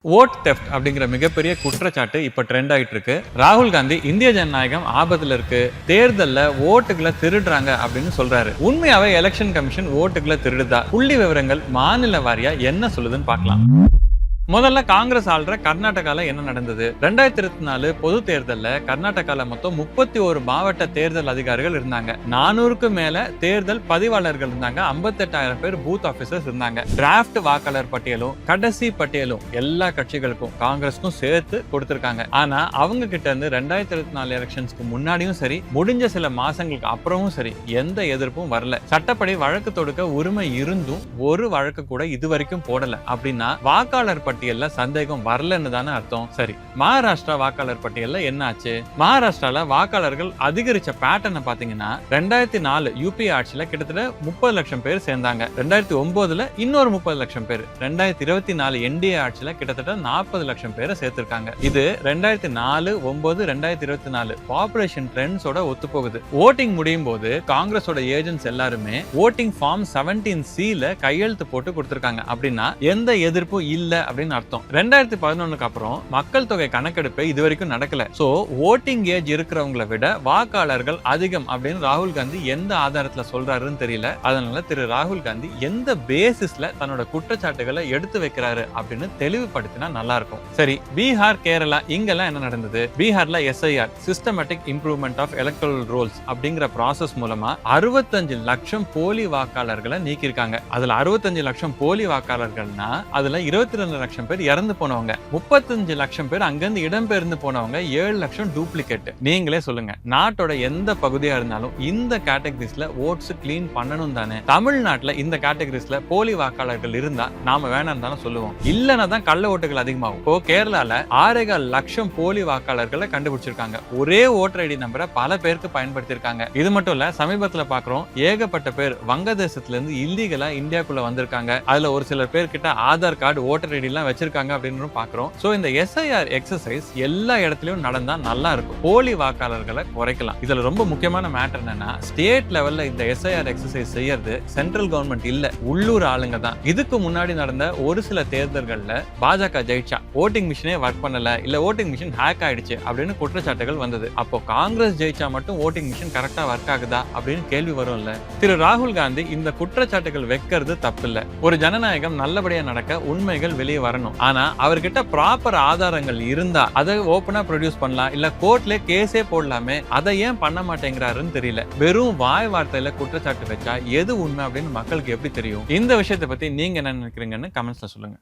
Vote theft அப்படிங்கிற மிகப்பெரிய குற்றச்சாட்டு இப்ப ட்ரெண்ட் ஆயிட்டு இருக்கு. ராகுல் காந்தி இந்திய ஜனநாயகம் ஆபத்துல இருக்கு, தேர்தல்ல ஓட்டுகளை திருடுறாங்க அப்படின்னு சொல்றாரு. உண்மையாவே எலெக்ஷன் கமிஷன் ஓட்டுகளை திருடுதா? புள்ளி விவரங்கள் மாநில வாரியா என்ன சொல்லுதுன்னு பார்க்கலாம். முதல்ல காங்கிரஸ் ஆள்ற கர்நாடகால என்ன நடந்தது? 2024 பொது தேர்தல்ல கர்நாடகால மொத்தம் 31 மாவட்ட தேர்தல் அதிகாரிகள் இருந்தாங்க. 400க்கு மேல தேர்தல் பதிவாளர்கள் இருந்தாங்க. 58,000 பேர் பூத் ஆபீசர்ஸ் இருந்தாங்க. டிராஃப்ட் வாக்காளர் பட்டியலும் கடைசி பட்டியலும் எல்லா கட்சிகளுக்கும் காங்கிரஸ்க்கும் சேர்த்து கொடுத்திருக்காங்க. ஆனா அவங்க கிட்ட இருந்து 2024 எலெக்ஷன்ஸ்க்கு முன்னாடியும் சரி, முடிஞ்ச சில மாசங்களுக்கு அப்புறமும் சரி, எந்த எதிர்ப்பும் வரல. சட்டப்படி வழக்கு தொடுக்க உரிமை இருந்தும் ஒரு வழக்கு கூட இதுவரைக்கும் போடல. அப்படின்னா வாக்காளர் பட்டியல்ல சந்தேகம் வரலன்னு தானே அர்த்தம். சரி, மகாராஷ்டிரா வாக்காளர் பட்டியல்ல என்ன ஆச்சு? மகாராஷ்டிரால வாக்காளர்கள் அதிகரிச்ச பேட்டர்னை பாத்தீங்கன்னா 2004 யூபி ஆட்சியில கிட்டத்தட்ட 30 லட்சம் பேர் சேர்ந்தாங்க. 2009ல இன்னொரு 30 லட்சம் பேர், 2024 என்டிஏ ஆட்சியில கிட்டத்தட்ட 40 லட்சம் பேரை சேர்த்திருக்காங்க. இது 2004, 9, 2024 பாப்புலேஷன் ட்ரெண்ட்ஸோட ஒத்து போகுது. ஓட்டிங் முடியும் போது காங்கிரஸோட ஏஜென்ட்ஸ் எல்லாருமே ஓட்டிங் ஃபார்ம் 17C கையெழுத்து போட்டு கொடுத்திருக்காங்க. அப்படின்னா எந்த எதிர்ப்பும் இல்ல அப்படின்னு அர்த்தம். 2011க்கு அப்புறம் மக்கள் தொகை கணக்கெடுப்பு இதுவரைக்கும் நடக்கல. சோ ஓட்டிங் ஏஜ் இருக்கிறவங்களை விட வாக்காளர்கள் அதிகம் அப்படின்னு ராகுல் காந்தி எந்த ஆதாரத்துல சொல்றாருன்னு தெரியல. அதனால திரு ராகுல் காந்தி எந்த பேசிஸ்ல தன்னோட குற்றச்சாட்டுகளை எடுத்து வைக்கிறாரு அப்படின்னு தெளிவுபடுத்தினா நல்லா இருக்கும். சரி, பீகார், கேரளா இங்கெல்லாம் என்ன நடந்தது? பீகார்ல SIR systematic improvement of electoral rolls அப்படிங்கிற ப்ராசஸ் மூலமா 65 லட்சம் போலி வாக்காளர்களை நீக்கிருக்காங்க. அதுல 65 லட்சம் போலி வாக்காளர்கள்னா அதுல 22 லட்சம் பேர் இறந்து போனவங்க, 35 லட்சம் பேர் அங்கிருந்து இடம்பெயர்ந்து போனவங்க, 7 லட்சம் டூப்ளிகேட். நீங்களே சொல்லுங்க, நாட்டோட எந்த பகுதியா இருந்தாலும் இந்த கேட்டகரிஸ்ல ஓட்ஸ் கிளீன் பண்ணணும் தானே? தமிழ்நாட்டுல இந்த கேட்டகரிஸ்ல போலி வாக்காளர்கள் இருந்தா நாம வேணாம் தானே சொல்லுவோம். இல்லன்னா தான் கள்ள ஓட்டுகள் அதிகமாகும். இப்போ கேரளால 6.25 லட்சம் போலி வாக்காளர்களை கண்டுபிடிச்சிருக்காங்க. ஒரே ஓட்டர் ஐடி நம்பரை பல பேருக்கு பயன்படுத்திருக்காங்க. இது மட்டும் இல்ல, சமீபத்துல பாக்குறோம் ஏகப்பட்ட பேர் வங்கதேசத்துல இருந்து இல்லீகலா இந்தியாக்குள்ள வந்திருக்காங்க. அதுல ஒரு சிலர் பேர் கிட்ட ஆதார் கார்டு, ஓட்டர் ஐடி எல்லாம் வச்சிருக்காங்க அப்படின்னு பாக்குறோம். சோ இந்த SIR எக்ஸசைஸ் எல்லா இடத்துலயும் நடந்தா நல்லா இருக்கும். போலி வாக்காளர்களை குறைக்கலாம். இதுல ரொம்ப முக்கியமான மேட்டர் என்னன்னா, ஸ்டேட் லெவல்ல இந்த SIR எக்ஸசைஸ் செய்யறது சென்ட்ரல் கவர்மெண்ட் இல்ல, உள்ளூர் ஆளுங்க தான். இதுக்கு முன்னாடி நடந்த ஒரு சில தேர்தல்கள்ல பாஜக ஜெயிச்சா ஓட்டிங் மிஷினே ஒர்க் பண்ணல, இல்ல ஓட்டிங் மிஷின் ஹேக் ஆயிடுச்சு அப்படின்னு குற்றச்சாட்டுகள் வந்தது. அப்போ காங்கிரஸ் ஜெயிச்சா மட்டும் ஓட்டிங் மிஷின் கரெக்டா ஒர்க் ஆகுதா அப்படின்னு கேள்வி வரும்ல. திரு ராகுல் காந்தி இந்த குற்றச்சாட்டுகள் வைக்கிறது தப்பு இல்ல. ஒரு ஜனநாயகம் நல்லபடியா நடக்க உண்மைகள் வெளியே வரணும். ஆனா அவர்கிட்ட ப்ராப்பர் ஆதாரங்கள் இருந்தா அதை ஓபனா ப்ரொடியூஸ் பண்ணலாம், இல்ல கோர்ட்ல கேஸே போடலாமே. அதை ஏன் பண்ண மாட்டேங்கிறாருன்னு தெரியல. வெறும் வாய் வார்த்தையில குற்றச்சாட்டு வச்சா எது உண்மை அப்படின்னு மக்களுக்கு எப்படி தெரியும்? இந்த விஷயத்தை பத்தி நீங்க என்ன நினைக்கிறீங்கன்னு கமெண்ட்ஸ்ல சொல்லுங்க.